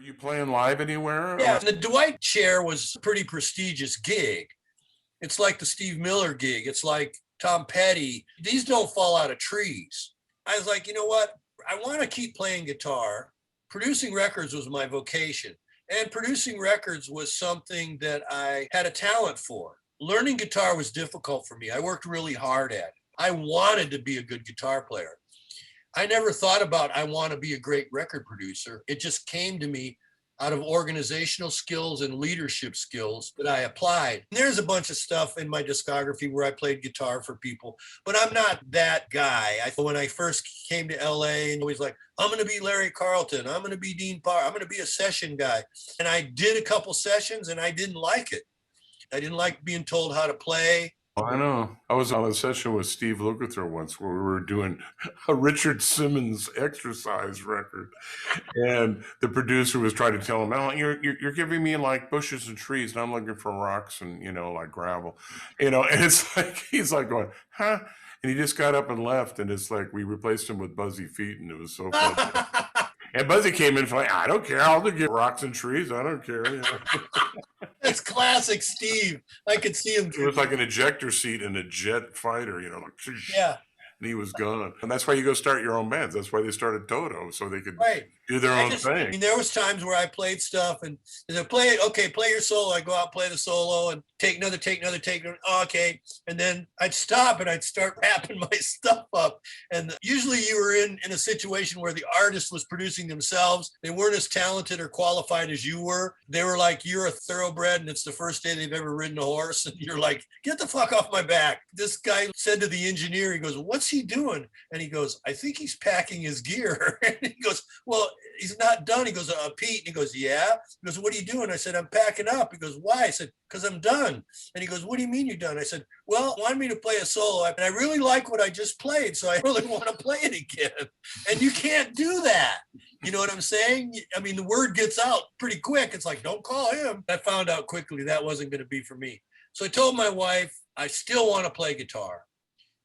you playing live anywhere? Yeah, the Dwight chair was a pretty prestigious gig. It's like the Steve Miller gig. It's like Tom Petty. These don't fall out of trees. I was like, you know what? I want to keep playing guitar. Producing records was my vocation. And producing records was something that I had a talent for. Learning guitar was difficult for me. I worked really hard at it. I wanted to be a good guitar player. I never thought about, I want to be a great record producer. It just came to me out of organizational skills and leadership skills that I applied. And there's a bunch of stuff in my discography where I played guitar for people, but I'm not that guy. When I first came to LA, and always like, I'm going to be Larry Carlton. I'm going to be Dean Parr. I'm going to be a session guy. And I did a couple sessions and I didn't like it. I didn't like being told how to play. I know. I was on a session with Steve Lukather once where we were doing a Richard Simmons exercise record, and the producer was trying to tell him, "Oh, you're giving me like bushes and trees, and I'm looking for rocks and like gravel, And it's like he's like going, huh? And he just got up and left, and it's like we replaced him with Buzzy Feet, and it was so funny. And Buzzy came in like, I don't care. I'll get rocks and trees. I don't care. That's classic Steve. I could see him. It was like an ejector seat in a jet fighter, like, yeah. And he was gone. And that's why you go start your own bands. That's why they started Toto, so they could do their own thing. I mean, there was times where I played stuff and they'd play it. Okay, play your solo. I go out, play the solo, and take another. Oh, okay. And then I'd stop and I'd start wrapping my stuff up. And usually you were in a situation where the artist was producing themselves. They weren't as talented or qualified as you were. They were like, you're a thoroughbred and it's the first day they've ever ridden a horse. And you're like, get the fuck off my back. This guy said to the engineer, he goes, what's he doing? And he goes, I think he's packing his gear. And he goes, well, he's not done. He goes, Pete. And he goes, yeah. He goes, what are you doing? I said, I'm packing up. He goes, why? I said, because I'm done. And he goes, what do you mean you're done? I said, well, wanted me to play a solo. And I really like what I just played. So I really want to play it again. And you can't do that. You know what I'm saying? I mean, the word gets out pretty quick. It's like, don't call him. I found out quickly that wasn't going to be for me. So I told my wife, I still want to play guitar.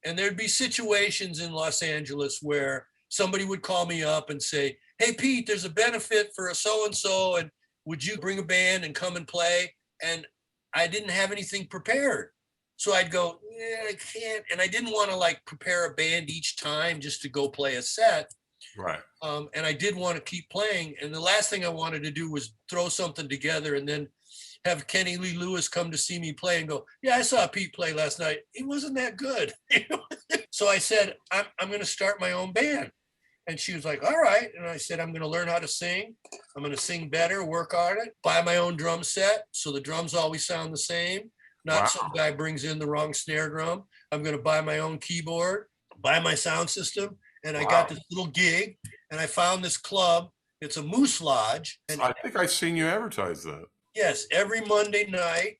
And there'd be situations in Los Angeles where somebody would call me up and say, hey, Pete, there's a benefit for a so-and-so, and would you bring a band and come and play? And I didn't have anything prepared. So I'd go, yeah, I can't. And I didn't want to like prepare a band each time just to go play a set. Right. And I did want to keep playing. And the last thing I wanted to do was throw something together and then have Kenny Lee Lewis come to see me play and go, yeah, I saw Pete play last night. He wasn't that good. So I said, I'm going to start my own band. And she was like, all right. And I said, I'm going to learn how to sing. I'm going to sing better, work on it, buy my own drum set. So the drums always sound the same. Not some guy brings in the wrong snare drum. I'm going to buy my own keyboard, buy my sound system. And I got this little gig and I found this club. It's a Moose Lodge. And I think I've seen you advertise that. Yes, every Monday night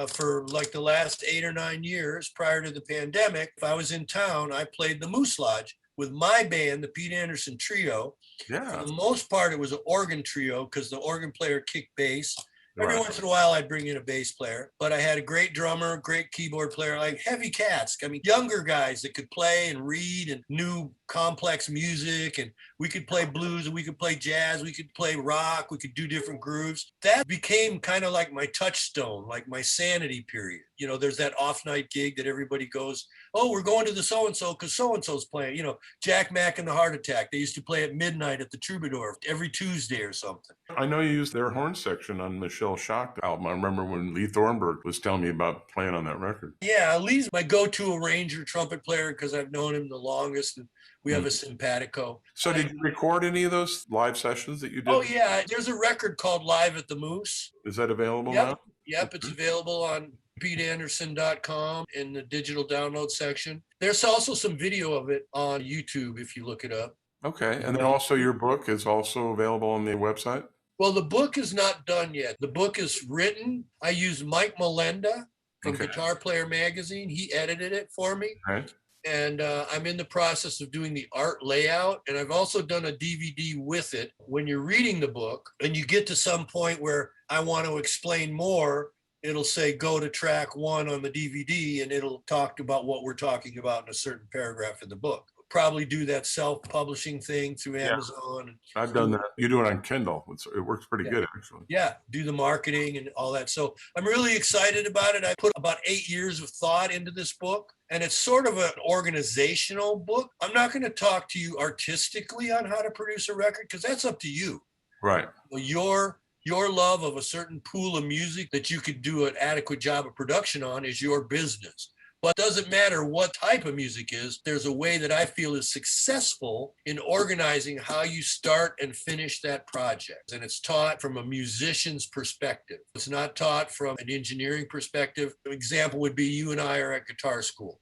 for like the last 8 or 9 years prior to the pandemic, if I was in town, I played the Moose Lodge with my band, the Pete Anderson Trio. Yeah. For the most part, it was an organ trio because the organ player kicked bass. Every once in a while, I'd bring in a bass player, but I had a great drummer, great keyboard player, like heavy cats. I mean, younger guys that could play and read and knew complex music, and we could play blues and we could play jazz, we could play rock, we could do different grooves. That became kind of like my touchstone, like my sanity period. You know, there's that off night gig that everybody goes, oh, we're going to the so-and-so because so-and-so's playing. You know, Jack Mack and the Heart Attack. They used to play at midnight at the Troubadour every Tuesday or something. I know you used their horn section on Michelle Shock's album. I remember when Lee Thornburg was telling me about playing on that record. Yeah, Lee's my go-to arranger trumpet player because I've known him the longest. And we have a simpatico. So did you record any of those live sessions that you did? Oh, yeah. There's a record called Live at the Moose. Is that available now? Yep, it's available on PeteAnderson.com in the digital download section. There's also some video of it on YouTube if you look it up. Okay. And then also your book is also available on the website? Well, the book is not done yet. The book is written. I used Mike Melenda from Guitar Player Magazine. He edited it for me. Right. And I'm in the process of doing the art layout. And I've also done a DVD with it. When you're reading the book and you get to some point where I want to explain more, it'll say, go to track 1 on the DVD, and it'll talk about what we're talking about in a certain paragraph in the book. probably do that self-publishing thing through Amazon. I've done that. You do it on Kindle. It works pretty good, actually. Yeah, do the marketing and all that. So I'm really excited about it. I put about 8 years of thought into this book, and it's sort of an organizational book. I'm not going to talk to you artistically on how to produce a record, because that's up to you. Right. Your love of a certain pool of music that you could do an adequate job of production on is your business. But it doesn't matter what type of music is. There's a way that I feel is successful in organizing how you start and finish that project. And it's taught from a musician's perspective. It's not taught from an engineering perspective. An example would be you and I are at guitar school,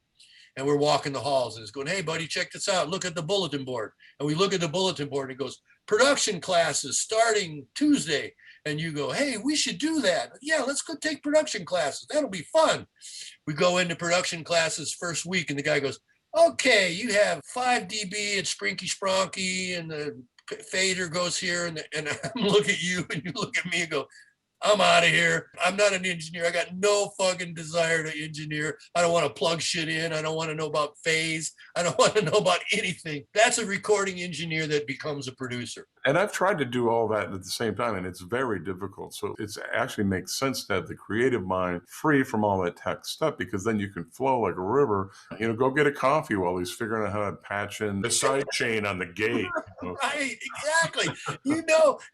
and we're walking the halls, and it's going, hey, buddy, check this out. Look at the bulletin board. And we look at the bulletin board, and it goes, production classes starting Tuesday. And you go, hey, we should do that. Yeah, let's go take production classes. That'll be fun. We go into production classes first week, and the guy goes, okay, you have 5 dB at Sprinky Spronky, and the fader goes here. And I look at you, and you look at me and go, I'm out of here. I'm not an engineer. I got no fucking desire to engineer. I don't want to plug shit in. I don't want to know about phase. I don't want to know about anything. That's a recording engineer that becomes a producer. And I've tried to do all that at the same time, and it's very difficult. So it actually makes sense to have the creative mind free from all that tech stuff, because then you can flow like a river. Go get a coffee while he's figuring out how to patch in the side chain on the gate. Right, exactly.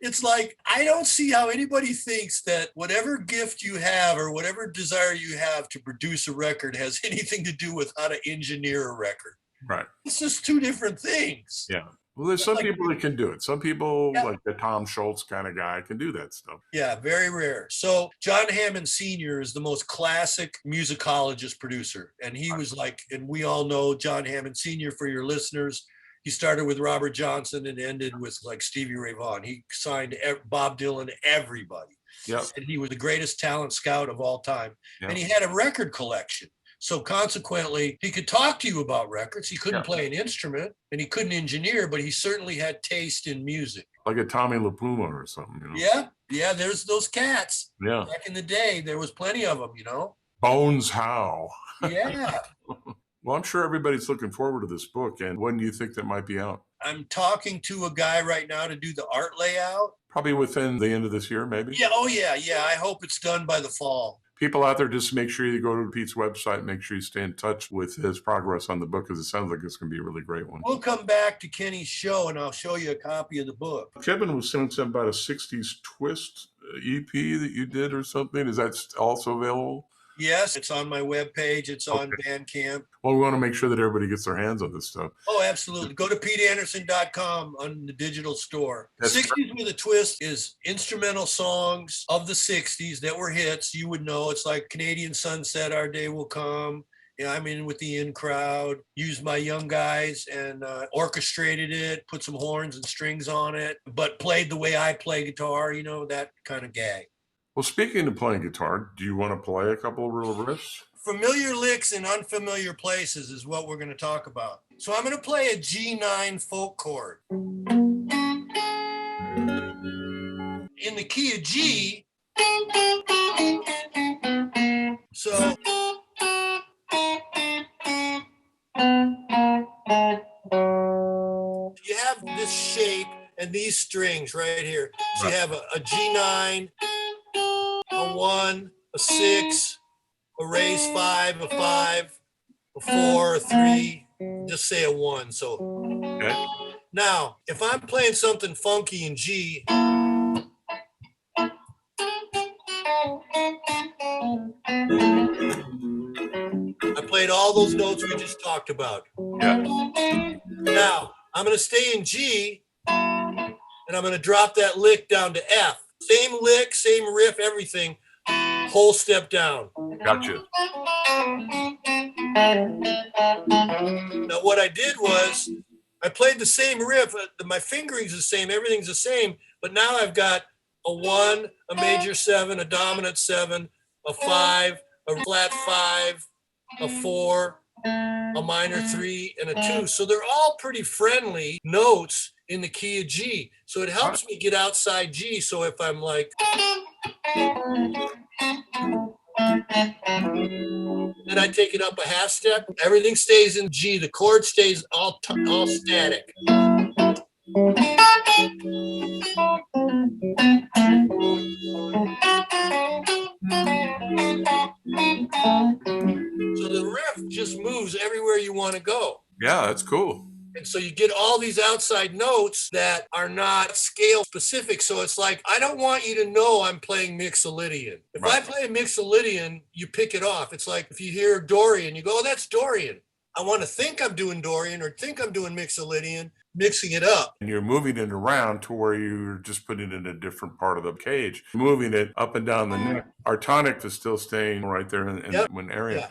It's like, I don't see how anybody thinks that whatever gift you have or whatever desire you have to produce a record has anything to do with how to engineer a record. Right. It's just two different things. Yeah. Well, there's some people that can do it. Some people, like the Tom Schultz kind of guy, can do that stuff. Yeah, very rare. So John Hammond Sr. is the most classic musicologist producer. And he was like, and we all know John Hammond Sr. for your listeners. He started with Robert Johnson and ended with like Stevie Ray Vaughan. He signed Bob Dylan, everybody. Yep. And he was the greatest talent scout of all time. Yep. And he had a record collection. So consequently, he could talk to you about records. He couldn't play an instrument, and he couldn't engineer, but he certainly had taste in music. Like a Tommy LaPuma or something. Yeah, there's those cats. Yeah. Back in the day, there was plenty of them, Bones Howe. Yeah. Well, I'm sure everybody's looking forward to this book. And when do you think that might be out? I'm talking to a guy right now to do the art layout. Probably within the end of this year, maybe? Yeah, oh yeah. I hope it's done by the fall. People out there, just make sure you go to Pete's website, make sure you stay in touch with his progress on the book, because it sounds like it's going to be a really great one. We'll come back to Kenny's show, and I'll show you a copy of the book. Kevin was saying something about a 60s twist EP that you did or something. Is that also available? Yes, it's on my webpage. It's on Bandcamp. Well, we want to make sure that everybody gets their hands on this stuff. Oh, absolutely. Go to PeteAnderson.com on the digital store. That's 60s with a Twist is instrumental songs of the 60s that were hits. You would know. It's like Canadian Sunset, Our Day Will Come. I'm in with the in crowd, used my young guys and orchestrated it, put some horns and strings on it, but played the way I play guitar, that kind of gag. Well, speaking of playing guitar, do you want to play a couple of real riffs? Familiar licks in unfamiliar places is what we're going to talk about. So I'm going to play a G9 folk chord. In the key of G. So you have this shape and these strings right here. So you have a G9, a 1, a 6, a raise 5, a 5, a 4, a 3, just say a 1. So now, if I'm playing something funky in G, I played all those notes we just talked about. Now, I'm going to stay in G, and I'm going to drop that lick down to F. Same lick, same riff, everything. Whole step down. Gotcha. Now, what I did was I played the same riff. My fingering's the same. Everything's the same. But now I've got a 1, a major 7, a dominant 7, a 5, a flat 5, a 4, a minor 3, and a 2. So they're all pretty friendly notes in the key of G. So it helps me get outside G. So if I'm like, Then I take it up a half step. Everything stays in G. The chord stays all static. So the riff just moves everywhere you want to go. Yeah, that's cool. And so you get all these outside notes that are not scale specific. So it's like, I don't want you to know I'm playing Mixolydian. If I play a Mixolydian, you pick it off. It's like if you hear Dorian, you go, oh, that's Dorian. I want to think I'm doing Dorian or think I'm doing Mixolydian, mixing it up. And you're moving it around to where you're just putting it in a different part of the cage, moving it up and down the neck. Our tonic is still staying right there in one area. Yeah.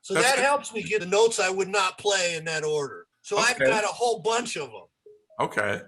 So that helps me get the notes I would not play in that order. So I've got a whole bunch of them. Okay.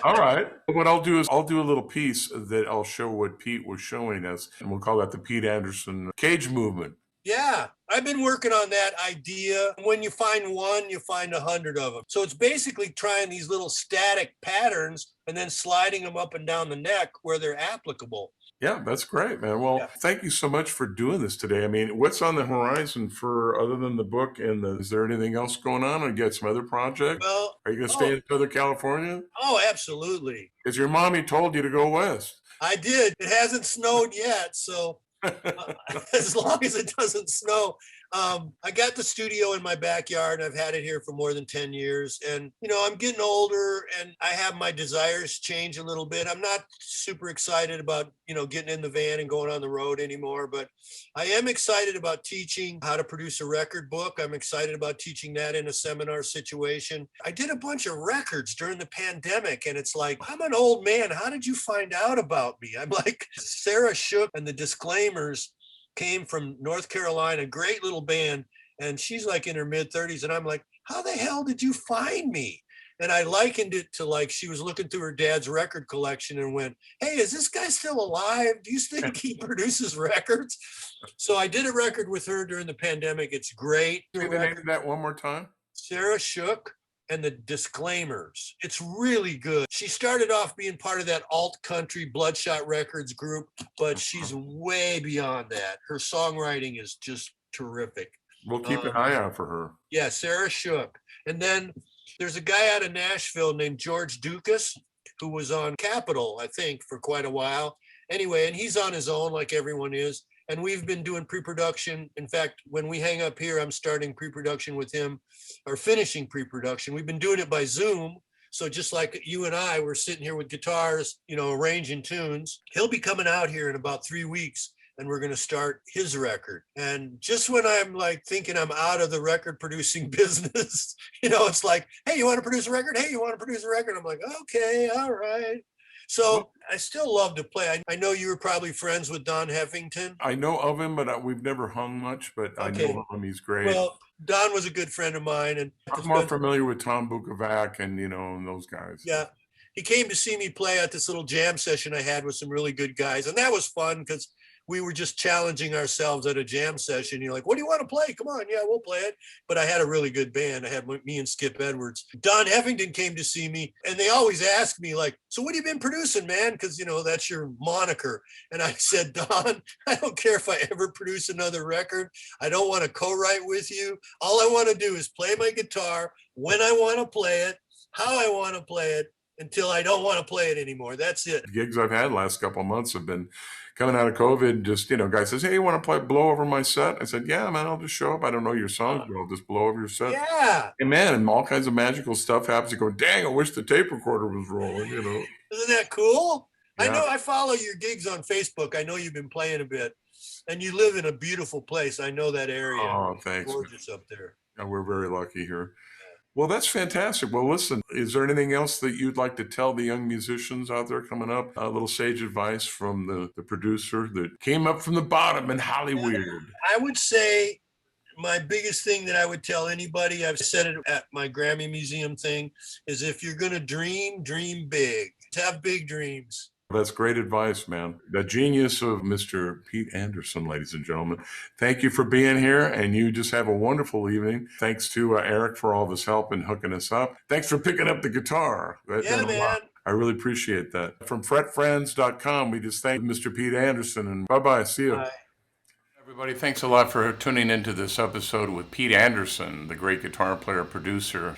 All right. What I'll do is I'll do a little piece that I'll show what Pete was showing us, and we'll call that the Pete Anderson cage movement. Yeah, I've been working on that idea. When you find one, you find 100 of them. So it's basically trying these little static patterns and then sliding them up and down the neck where they're applicable. Yeah, that's great, man. Well, thank you so much for doing this today. I mean, what's on the horizon for other than the book? And is there anything else going on? Or you got some other projects? Well, are you going to stay in Southern California? Oh, absolutely. Because your mommy told you to go west. I did. It hasn't snowed yet, so as long as it doesn't snow. I got the studio in my backyard. I've had it here for more than 10 years. And, you know, I'm getting older and I have my desires change a little bit. I'm not super excited about, you know, getting in the van and going on the road anymore, but I am excited about teaching how to produce a record book. I'm excited about teaching that in a seminar situation. I did a bunch of records during the pandemic and it's like, I'm an old man. How did you find out about me? I'm like, Sarah Shook and the Disclaimers came from North Carolina, great little band. And she's like in her mid 30s. And I'm like, how the hell did you find me? And I likened it to like, she was looking through her dad's record collection and went, hey, is this guy still alive? Do you think he produces records? So I did a record with her during the pandemic. It's great. Say the name of that one more time. Sarah Shook and the Disclaimers. It's really good. She started off being part of that alt country Bloodshot Records group, but she's way beyond that. Her songwriting is just terrific. We'll keep an eye out for her. Yeah, Sarah Shook. And then there's a guy out of Nashville named George Dukas who was on Capitol, I think, for quite a while. Anyway, and he's on his own like everyone is. And we've been doing pre-production. In fact, when we hang up here, I'm starting pre-production with him or finishing pre-production. We've been doing it by Zoom. So just like you and I, we're sitting here with guitars, you know, arranging tunes. He'll be coming out here in about 3 weeks and we're going to start his record. And just when I'm like thinking I'm out of the record producing business, you know, it's like, hey, you want to produce a record? Hey, you want to produce a record? I'm like, okay, all right. So I still love to play. I know you were probably friends with Don Heffington. I know of him, but we've never hung much, but I know of him. He's great. Well, Don was a good friend of mine. And I'm more familiar with Tom Bukovac and, you know, and those guys. Yeah. He came to see me play at this little jam session I had with some really good guys. And that was fun because we were just challenging ourselves at a jam session. You're like, what do you want to play? Come on. Yeah, we'll play it. But I had a really good band. I had me and Skip Edwards. Don Heffington came to see me and they always ask me like, so what have you been producing, man? Because, you know, that's your moniker. And I said, Don, I don't care if I ever produce another record. I don't want to co-write with you. All I want to do is play my guitar when I want to play it, how I want to play it, until I don't want to play it anymore. That's it. The gigs I've had last couple of months have been coming out of COVID. Just, you know, guy says, hey, you want to blow over my set? I said, yeah, man, I'll just show up. I don't know your songs, but I'll just blow over your set. Yeah. And man, and all kinds of magical stuff happens. You go, dang, I wish the tape recorder was rolling, you know. Isn't that cool? Yeah. I know I follow your gigs on Facebook. I know you've been playing a bit. And you live in a beautiful place. I know that area. Oh, thanks. Gorgeous up there. Yeah, we're very lucky here. Well, that's fantastic. Well, listen, is there anything else that you'd like to tell the young musicians out there coming up? A little sage advice from the producer that came up from the bottom in Hollywood. I would say my biggest thing that I would tell anybody, I've said it at my Grammy Museum thing, is if you're going to dream big. Have big dreams. That's great advice, man. The genius of Mr. Pete Anderson, ladies and gentlemen. Thank you for being here, and you just have a wonderful evening. Thanks to Eric for all of his help in hooking us up. Thanks for picking up the guitar. Yeah, man. I really appreciate that. From fretfriends.com, we just thank Mr. Pete Anderson, and bye-bye. See you. Bye. Everybody, thanks a lot for tuning into this episode with Pete Anderson, the great guitar player, producer.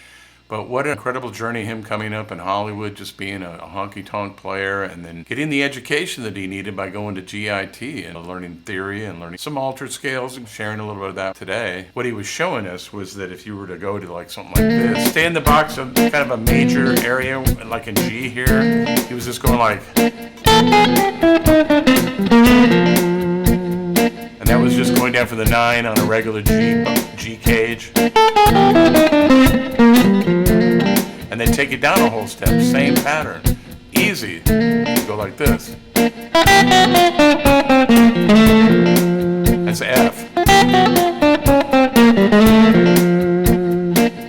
But what an incredible journey, him coming up in Hollywood, just being a honky-tonk player, and then getting the education that he needed by going to GIT and learning theory and learning some altered scales and sharing a little bit of that today. What he was showing us was that if you were to go to like something like this, stay in the box of kind of a major area, like in G here, he was just going like... And that was just going down for the 9 on a regular G cage. And then take it down a whole step, same pattern. Easy. You go like this. That's F.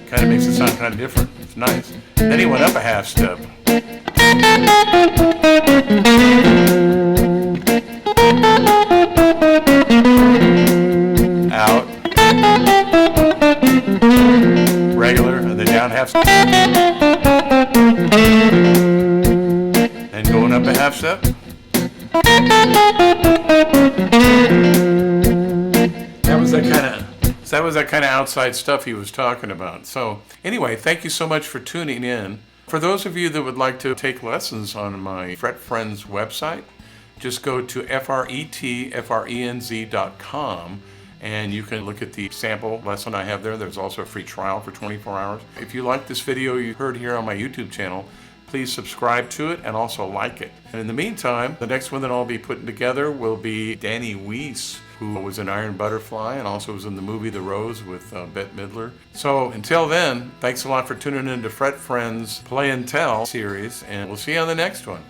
Kind of makes it sound kind of different. It's nice. Then he went up a half step. Out. Regular, and then down half step. And going up a half step. That was that kind of outside stuff he was talking about. So anyway, thank you so much for tuning in. For those of you that would like to take lessons on my Fret Frenz website, just go to fretfrenz.com and you can look at the sample lesson I have there. There's also a free trial for 24 hours. If you like this video you heard here on my YouTube channel, please subscribe to it and also like it. And in the meantime, the next one that I'll be putting together will be Danny Weiss, who was in Iron Butterfly and also was in the movie The Rose with Bette Midler. So until then, thanks a lot for tuning in to Fret Frenz Play and Tell series, and we'll see you on the next one.